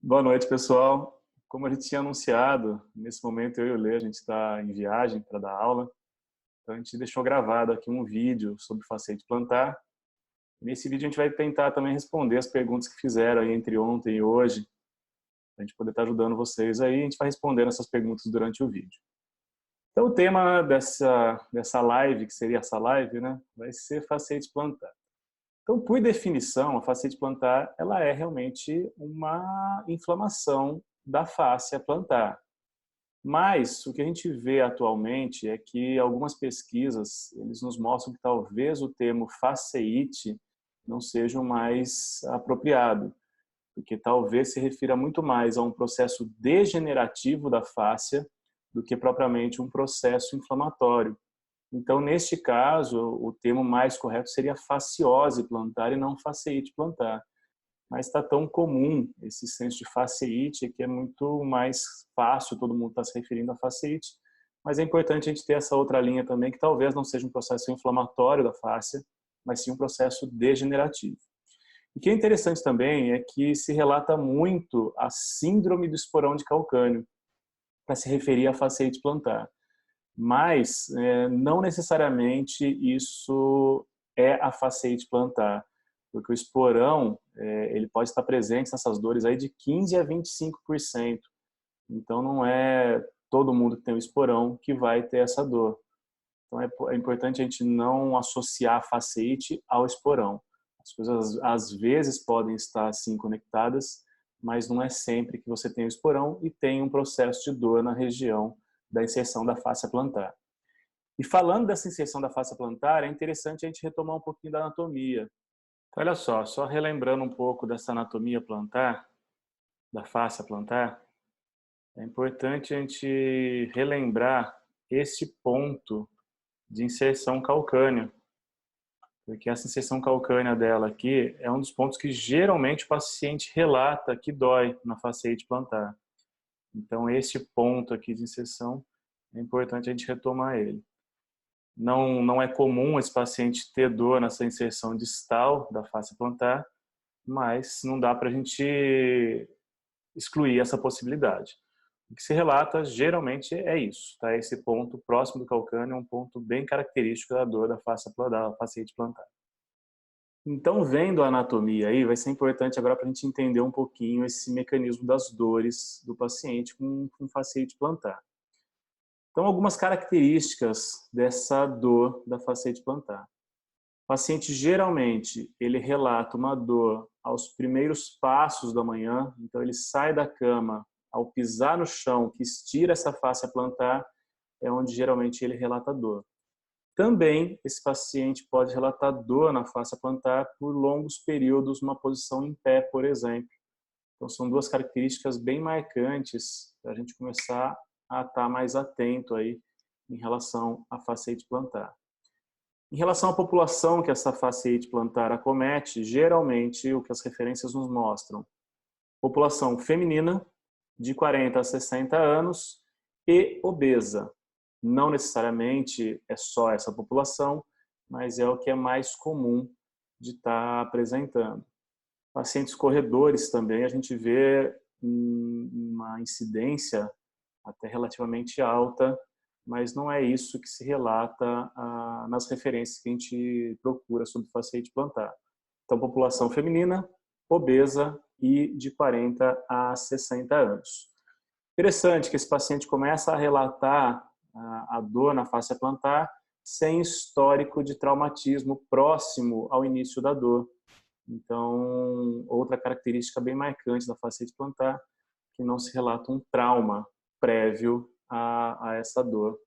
Boa noite, pessoal. Como a gente tinha anunciado, nesse momento eu e o Lê, a gente está em viagem para dar aula. Então a gente deixou gravado aqui um vídeo sobre facete plantar. Nesse vídeo a gente vai tentar também responder as perguntas que fizeram aí entre ontem e hoje, para a gente poder estar ajudando vocês aí. A gente vai respondendo essas perguntas durante o vídeo. Então o tema dessa live, que seria essa live, né, vai ser facete plantar. Então, por definição, a facete plantar ela é realmente uma inflamação da fáscia plantar. Mas o que a gente vê atualmente é que algumas pesquisas eles nos mostram que talvez o termo faceite não seja o mais apropriado, porque talvez se refira muito mais a um processo degenerativo da fáscia do que propriamente um processo inflamatório. Então, neste caso, o termo mais correto seria fasciose plantar e não faceite plantar. Mas está tão comum esse senso de faceite que é muito mais fácil todo mundo estar se referindo a faceite. Mas é importante a gente ter essa outra linha também, que talvez não seja um processo inflamatório da fáscia, mas sim um processo degenerativo. O que é interessante também é que se relata muito a síndrome do esporão de calcânio para se referir a faceite plantar. Mas não necessariamente isso é a faceite plantar, porque o esporão ele pode estar presente nessas dores aí de 15 a 25%. Então não é todo mundo que tem o esporão que vai ter essa dor. Então é importante a gente não associar a faceite ao esporão. As coisas às vezes podem estar assim conectadas, mas não é sempre que você tem o esporão e tem um processo de dor na região da inserção da fáscia plantar. E falando dessa inserção da fáscia plantar, é interessante a gente retomar um pouquinho da anatomia. Então, olha só relembrando um pouco dessa anatomia plantar, da fáscia plantar, é importante a gente relembrar esse ponto de inserção calcânea, porque essa inserção calcânea dela aqui é um dos pontos que geralmente o paciente relata que dói na faceite plantar. Então, esse ponto aqui de inserção é importante a gente retomar ele. Não é comum esse paciente ter dor nessa inserção distal da face plantar, mas não dá para a gente excluir essa possibilidade. O que se relata geralmente é isso, tá? Esse ponto próximo do calcâneo é um ponto bem característico da dor da faciite plantar. Então, vendo a anatomia aí, vai ser importante agora para a gente entender um pouquinho esse mecanismo das dores do paciente com faciite plantar. Então, algumas características dessa dor da faciite plantar. O paciente geralmente ele relata uma dor aos primeiros passos da manhã, então ele sai da cama, ao pisar no chão, que estira essa fáscia plantar, é onde geralmente ele relata dor. Também esse paciente pode relatar dor na fáscia plantar por longos períodos numa posição em pé, por exemplo. Então são duas características bem marcantes para a gente começar a estar mais atento aí em relação à faciite plantar. Em relação à população que essa faciite plantar acomete, geralmente o que as referências nos mostram, população feminina de 40 a 60 anos e obesa. Não necessariamente é só essa população, mas é o que é mais comum de estar apresentando. Pacientes corredores também a gente vê uma incidência até relativamente alta, mas não é isso que se relata nas referências que a gente procura sobre faciite plantar. Então, população feminina, obesa e de 40 a 60 anos. Interessante que esse paciente começa a relatar a dor na face plantar sem histórico de traumatismo próximo ao início da dor. Então, outra característica bem marcante da faciite plantar, que não se relata um trauma prévio a essa dor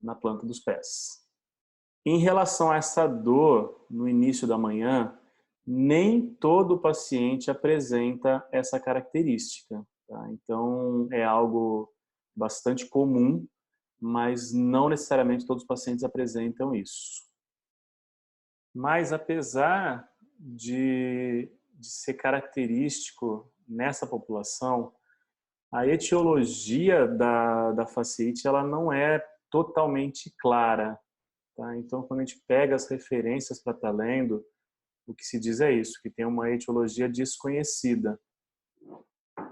na planta dos pés. Em relação a essa dor no início da manhã, nem todo paciente apresenta essa característica. Tá? Então, é algo bastante comum, mas não necessariamente todos os pacientes apresentam isso. Mas, apesar de ser característico nessa população, a etiologia da fasciite ela não é totalmente clara. Tá? Então, quando a gente pega as referências para estar lendo, o que se diz é isso, que tem uma etiologia desconhecida.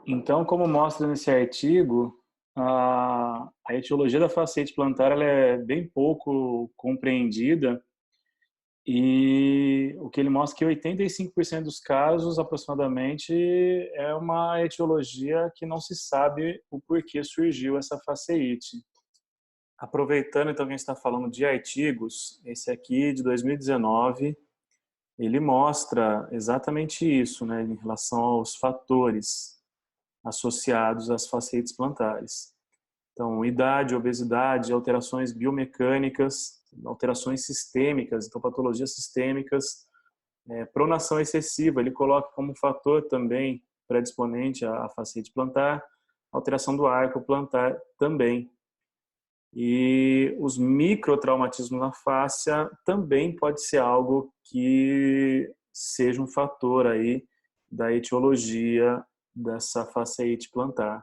Então, como mostra nesse artigo, a etiologia da fasciite plantar ela é bem pouco compreendida e o que ele mostra é que 85% dos casos, aproximadamente, é uma etiologia que não se sabe o porquê surgiu essa fasciite. Aproveitando então que a gente está falando de artigos, esse aqui de 2019, ele mostra exatamente isso, né, em relação aos fatores associados às fasciites plantares. Então, idade, obesidade, alterações biomecânicas, alterações sistêmicas, então patologias sistêmicas, pronação excessiva, ele coloca como fator também predisponente à fasciite plantar, alteração do arco plantar também. E os microtraumatismos na fáscia também pode ser algo que seja um fator aí da etiologia dessa fasciite plantar.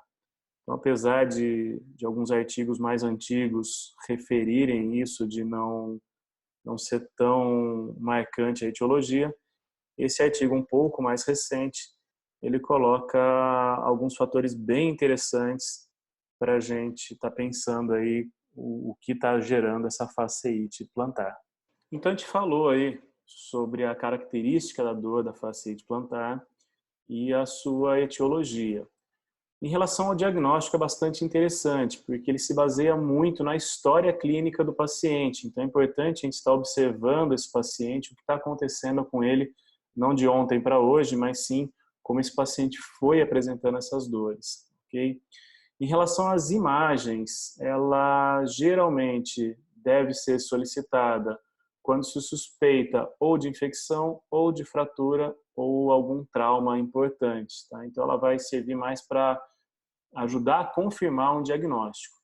Então, apesar de alguns artigos mais antigos referirem isso, de não ser tão marcante a etiologia, esse artigo um pouco mais recente, ele coloca alguns fatores bem interessantes para a gente estar pensando aí o que está gerando essa fasciite plantar. Então, a gente falou aí sobre a característica da dor da fasciite plantar e a sua etiologia. Em relação ao diagnóstico, é bastante interessante, porque ele se baseia muito na história clínica do paciente. Então, é importante a gente estar observando esse paciente, o que está acontecendo com ele, não de ontem para hoje, mas sim como esse paciente foi apresentando essas dores. Okay? Em relação às imagens, ela geralmente deve ser solicitada quando se suspeita ou de infecção, ou de fratura, ou algum trauma importante. Tá? Então, ela vai servir mais para ajudar a confirmar um diagnóstico.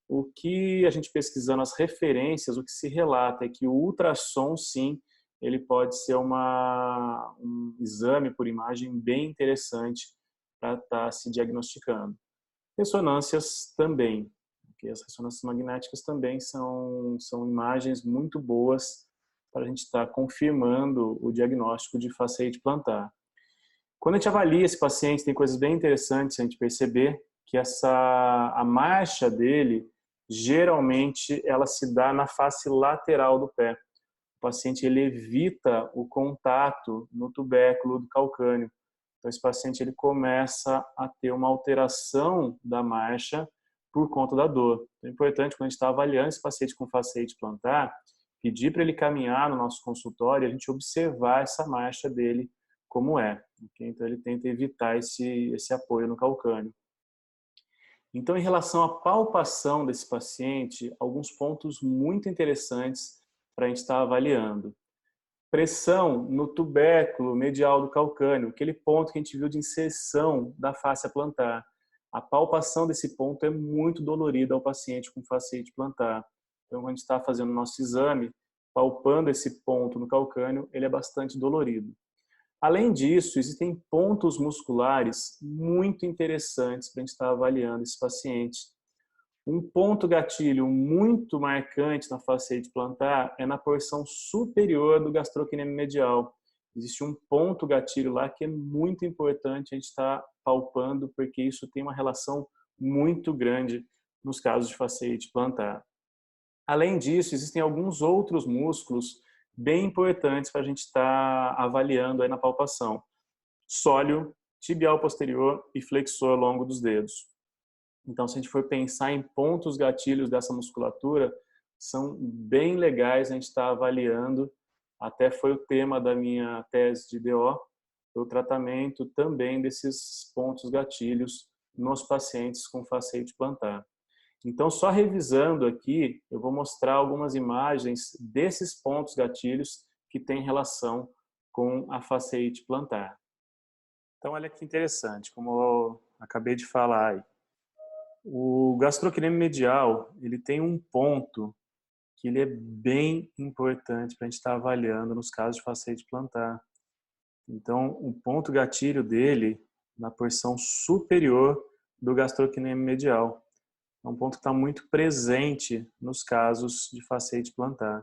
O que a gente pesquisando as referências, o que se relata é que o ultrassom, sim, ele pode ser um exame por imagem bem interessante para estar se diagnosticando. Ressonâncias também, porque as ressonâncias magnéticas também são imagens muito boas para a gente estar confirmando o diagnóstico de fasciite plantar. Quando a gente avalia esse paciente, tem coisas bem interessantes a gente perceber que a marcha dele, geralmente, ela se dá na face lateral do pé. O paciente ele evita o contato no tubérculo do calcâneo. Então, esse paciente ele começa a ter uma alteração da marcha por conta da dor. Então, é importante, quando a gente está avaliando esse paciente com fasciite plantar, pedir para ele caminhar no nosso consultório e a gente observar essa marcha dele como é. Okay? Então, ele tenta evitar esse apoio no calcânio. Então, em relação à palpação desse paciente, alguns pontos muito interessantes para a gente estar avaliando. Pressão no tubérculo medial do calcânio, aquele ponto que a gente viu de inserção da fáscia plantar. A palpação desse ponto é muito dolorida ao paciente com fasciite plantar. Então, quando a gente está fazendo o nosso exame, palpando esse ponto no calcânio, ele é bastante dolorido. Além disso, existem pontos musculares muito interessantes para a gente estar avaliando esse paciente. Um ponto gatilho muito marcante na fasciite plantar é na porção superior do gastrocnêmio medial. Existe um ponto gatilho lá que é muito importante a gente estar palpando, porque isso tem uma relação muito grande nos casos de fasciite plantar. Além disso, existem alguns outros músculos bem importantes para a gente estar avaliando aí na palpação. Sóleo, tibial posterior e flexor longo dos dedos. Então, se a gente for pensar em pontos gatilhos dessa musculatura, são bem legais a gente estar avaliando. Até foi o tema da minha tese de DO, o tratamento também desses pontos gatilhos nos pacientes com fasciite plantar. Então, só revisando aqui, eu vou mostrar algumas imagens desses pontos gatilhos que têm relação com a fasciite plantar. Então, olha que interessante, como eu acabei de falar aí. O gastrocnêmio medial, ele tem um ponto que ele é bem importante para a gente estar avaliando nos casos de fasciite plantar. Então, o ponto gatilho dele na porção superior do gastrocnêmio medial. É um ponto que está muito presente nos casos de fasciite plantar.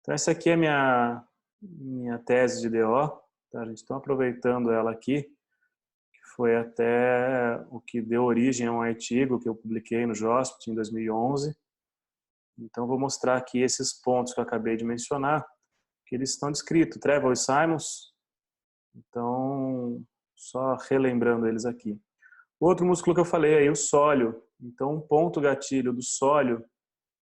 Então, essa aqui é a minha tese de DO. Tá? A gente está aproveitando ela aqui, que foi até o que deu origem a um artigo que eu publiquei no JOSPT em 2011. Então, vou mostrar aqui esses pontos que eu acabei de mencionar, que eles estão descritos, Trevor e Simons. Então, só relembrando eles aqui. Outro músculo que eu falei aí, o sóleo. Então, um ponto gatilho do sóleo,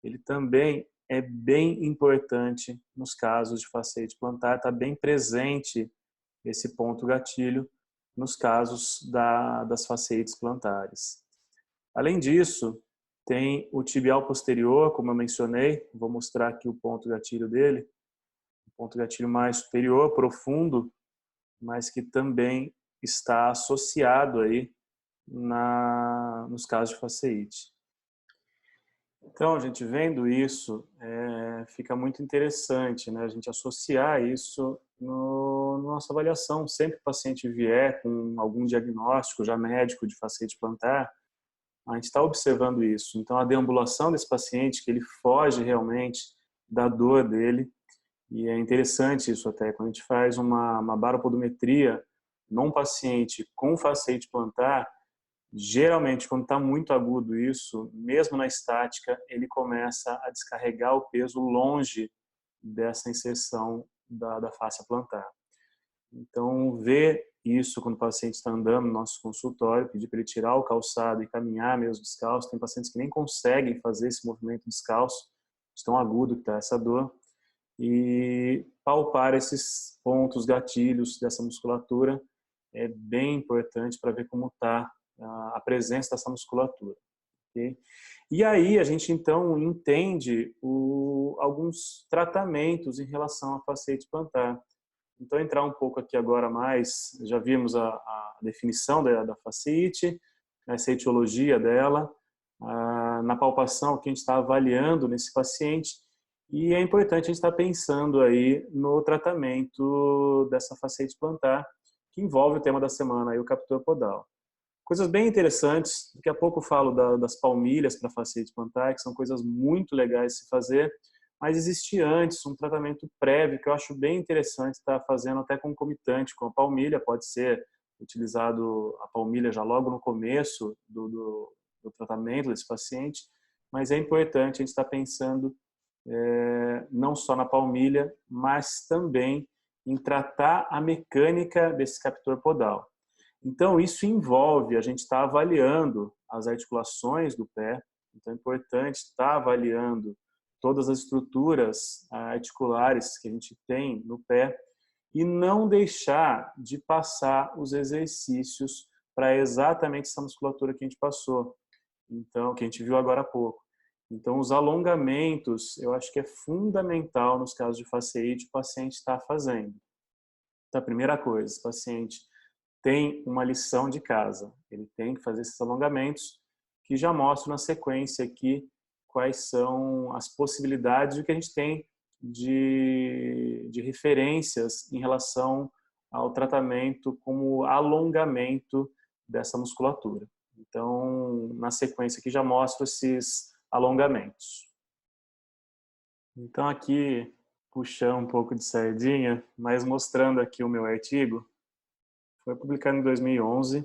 ele também é bem importante nos casos de fasciite plantar, está bem presente esse ponto gatilho nos casos das fasciites plantares. Além disso, tem o tibial posterior, como eu mencionei, vou mostrar aqui o ponto gatilho dele, o ponto gatilho mais superior, profundo, mas que também está associado aí nos casos de fasciite. Então, a gente vendo isso, fica muito interessante, né? A gente associar isso na nossa avaliação. Sempre que o paciente vier com algum diagnóstico já médico de fasciite plantar, a gente está observando isso. Então, a deambulação desse paciente, que ele foge realmente da dor dele, e é interessante isso até, quando a gente faz uma baropodometria num paciente com fasciite plantar, geralmente, quando está muito agudo isso, mesmo na estática, ele começa a descarregar o peso longe dessa inserção da fáscia plantar. Então, ver isso quando o paciente está andando no nosso consultório, pedir para ele tirar o calçado e caminhar mesmo descalço. Tem pacientes que nem conseguem fazer esse movimento descalço, de tão agudo que está essa dor. E palpar esses pontos gatilhos dessa musculatura é bem importante para ver como está a presença dessa musculatura. Okay? E aí a gente então entende alguns tratamentos em relação à fasciite plantar. Então, entrar um pouco aqui agora mais, já vimos a definição da fasciite, essa etiologia dela, na palpação que a gente está avaliando nesse paciente, e é importante a gente estar pensando aí no tratamento dessa fasciite plantar, que envolve o tema da semana, aí, o captor podal. Coisas bem interessantes, daqui a pouco eu falo das palmilhas para fasciite plantar, que são coisas muito legais de se fazer, mas existe antes um tratamento prévio que eu acho bem interessante estar fazendo até concomitante com a palmilha, pode ser utilizado a palmilha já logo no começo do tratamento desse paciente, mas é importante a gente estar pensando não só na palmilha, mas também em tratar a mecânica desse captor podal. Então, isso envolve a gente estar avaliando as articulações do pé, então é importante estar avaliando todas as estruturas articulares que a gente tem no pé e não deixar de passar os exercícios para exatamente essa musculatura que a gente passou, então que a gente viu agora há pouco. Então, os alongamentos, eu acho que é fundamental nos casos de fasciite o paciente estar fazendo. Então, a primeira coisa, esse paciente tem uma lição de casa, ele tem que fazer esses alongamentos que já mostro na sequência aqui quais são as possibilidades, o que a gente tem de referências em relação ao tratamento como alongamento dessa musculatura. Então, na sequência aqui já mostro esses alongamentos. Então, aqui, puxando um pouco de sardinha, mas mostrando aqui o meu artigo, foi publicado em 2011.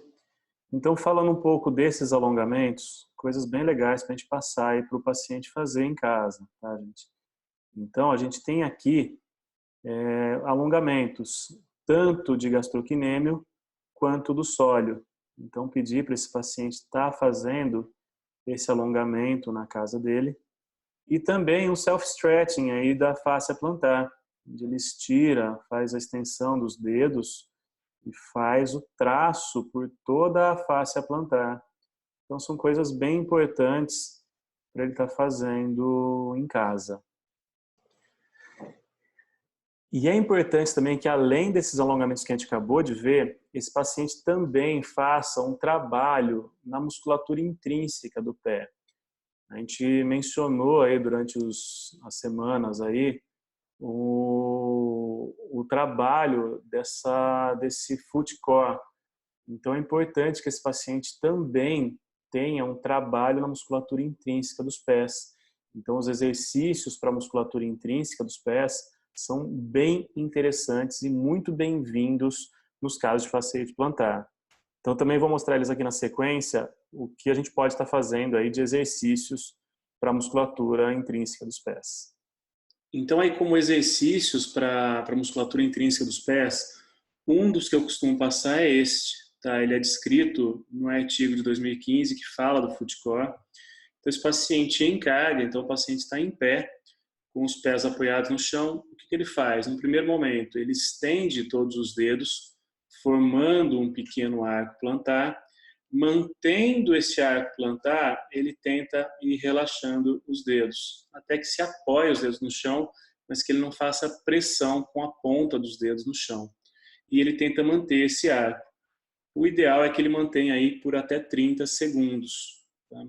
Então, falando um pouco desses alongamentos, coisas bem legais para a gente passar aí para o paciente fazer em casa, tá, gente? Então, a gente tem aqui alongamentos, tanto de gastrocnêmio quanto do sóleo. Então, pedir para esse paciente estar fazendo esse alongamento na casa dele. E também um self-stretching aí da fáscia plantar, onde ele estira, faz a extensão dos dedos e faz o traço por toda a fáscia plantar. Então, são coisas bem importantes para ele estar fazendo em casa. E é importante também que, além desses alongamentos que a gente acabou de ver, esse paciente também faça um trabalho na musculatura intrínseca do pé. A gente mencionou aí durante as semanas aí o trabalho desse foot core. Então, é importante que esse paciente também tenha um trabalho na musculatura intrínseca dos pés. Então, os exercícios para a musculatura intrínseca dos pés são bem interessantes e muito bem-vindos nos casos de fasciite plantar. Então também vou mostrar eles aqui na sequência, o que a gente pode estar fazendo aí de exercícios para a musculatura intrínseca dos pés. Então aí como exercícios para a musculatura intrínseca dos pés, um dos que eu costumo passar é este, tá? Ele é descrito no artigo de 2015 que fala do footcore. Então esse paciente em carga, então o paciente está em pé, com os pés apoiados no chão, o que ele faz? No primeiro momento, ele estende todos os dedos, formando um pequeno arco plantar. Mantendo esse arco plantar, ele tenta ir relaxando os dedos, até que se apoie os dedos no chão, mas que ele não faça pressão com a ponta dos dedos no chão. E ele tenta manter esse arco. O ideal é que ele mantenha aí por até 30 segundos. Tá?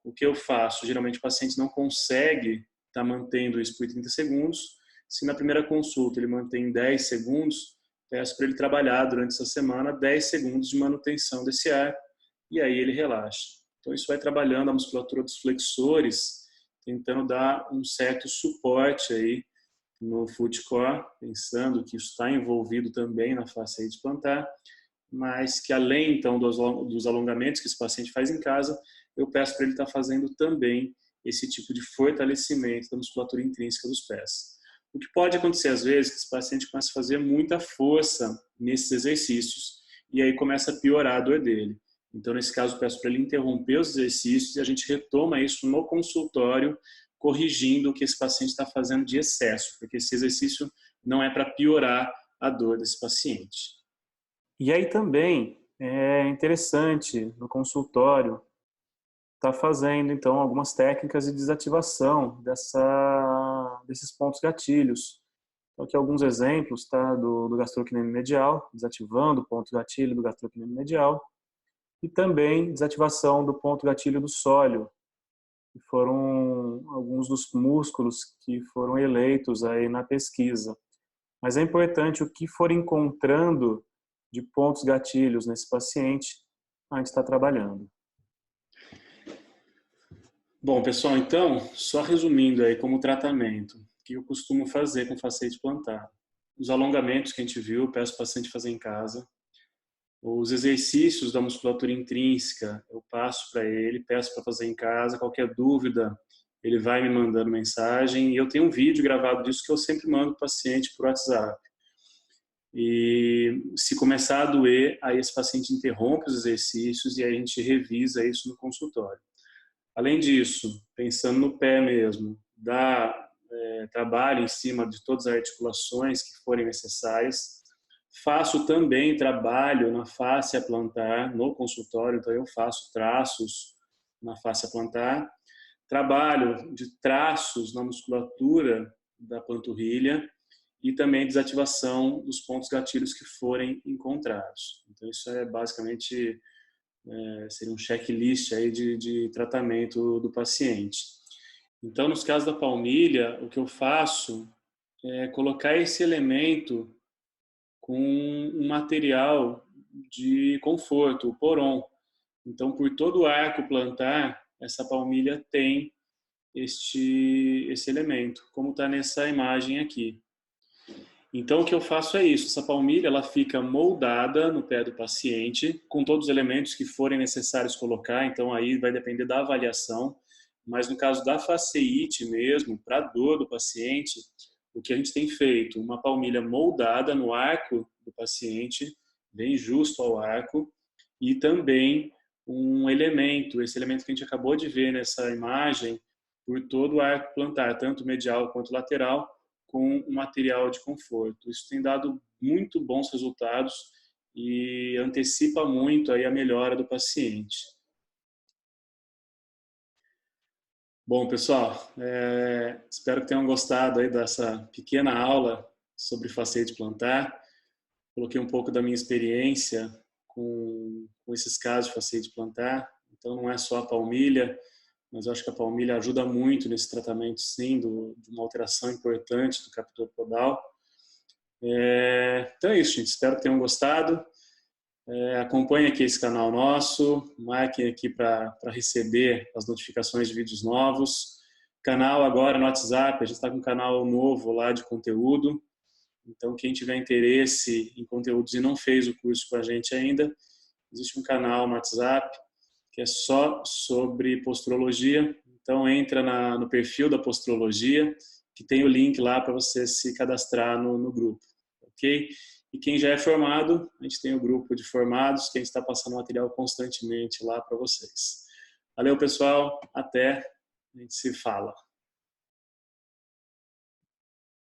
O que eu faço? Geralmente o paciente não consegue estar mantendo isso por 30 segundos. Se na primeira consulta ele mantém 10 segundos, peço para ele trabalhar durante essa semana 10 segundos de manutenção desse arco e aí ele relaxa. Então isso vai trabalhando a musculatura dos flexores, tentando dar um certo suporte aí no footcore, pensando que isso está envolvido também na fasciite plantar, mas que além então dos alongamentos que esse paciente faz em casa, eu peço para ele estar fazendo também esse tipo de fortalecimento da musculatura intrínseca dos pés. O que pode acontecer às vezes é que esse paciente começa a fazer muita força nesses exercícios e aí começa a piorar a dor dele. Então, nesse caso, eu peço para ele interromper os exercícios e a gente retoma isso no consultório, corrigindo o que esse paciente está fazendo de excesso, porque esse exercício não é para piorar a dor desse paciente. E aí também é interessante no consultório estar fazendo então algumas técnicas de desativação desses pontos gatilhos. Então aqui alguns exemplos, tá, do gastrocnêmio medial, desativando o ponto gatilho do gastrocnêmio medial, e também desativação do ponto gatilho do sóleo, que foram alguns dos músculos que foram eleitos aí na pesquisa. Mas é importante o que for encontrando de pontos gatilhos nesse paciente, a gente está trabalhando. Bom, pessoal, então, só resumindo aí como tratamento, o que eu costumo fazer com fasciite plantar. Os alongamentos que a gente viu, eu peço o paciente fazer em casa. Os exercícios da musculatura intrínseca, eu passo para ele, peço para fazer em casa. Qualquer dúvida, ele vai me mandando mensagem. E eu tenho um vídeo gravado disso que eu sempre mando para o paciente por WhatsApp. E se começar a doer, aí esse paciente interrompe os exercícios e aí a gente revisa isso no consultório. Além disso, pensando no pé mesmo, dá trabalho em cima de todas as articulações que forem necessárias. Faço também trabalho na fáscia plantar no consultório, então eu faço traços na fáscia plantar. Trabalho de traços na musculatura da panturrilha e também desativação dos pontos gatilhos que forem encontrados. Então isso é basicamente seria um checklist aí de tratamento do paciente. Então, nos casos da palmilha, o que eu faço é colocar esse elemento com um material de conforto, o poron. Então, por todo o arco plantar, essa palmilha tem esse elemento, como está nessa imagem aqui. Então, o que eu faço é isso. Essa palmilha ela fica moldada no pé do paciente, com todos os elementos que forem necessários colocar. Então, aí vai depender da avaliação. Mas no caso da fasciite mesmo, para a dor do paciente, o que a gente tem feito? Uma palmilha moldada no arco do paciente, bem justo ao arco, e também um elemento, esse elemento que a gente acabou de ver nessa imagem, por todo o arco plantar, tanto medial quanto lateral, com um material de conforto. Isso tem dado muito bons resultados e antecipa muito aí a melhora do paciente. Bom, pessoal, espero que tenham gostado aí dessa pequena aula sobre fasciite plantar. Coloquei um pouco da minha experiência com esses casos de fasciite plantar. Então, não é só a palmilha, mas eu acho que a palmilha ajuda muito nesse tratamento, sim, de uma alteração importante do captor podal. Então é isso, gente. Espero que tenham gostado. Acompanhem aqui esse canal nosso, marquem aqui para receber as notificações de vídeos novos. Canal agora no WhatsApp, a gente está com um canal novo lá de conteúdo. Então, quem tiver interesse em conteúdos e não fez o curso com a gente ainda, existe um canal no WhatsApp que é só sobre posturologia. Então entra no perfil da posturologia, que tem o link lá para você se cadastrar no grupo, ok? E quem já é formado, a gente tem o grupo de formados, que a gente está passando material constantemente lá para vocês. Valeu, pessoal. Até. A gente se fala.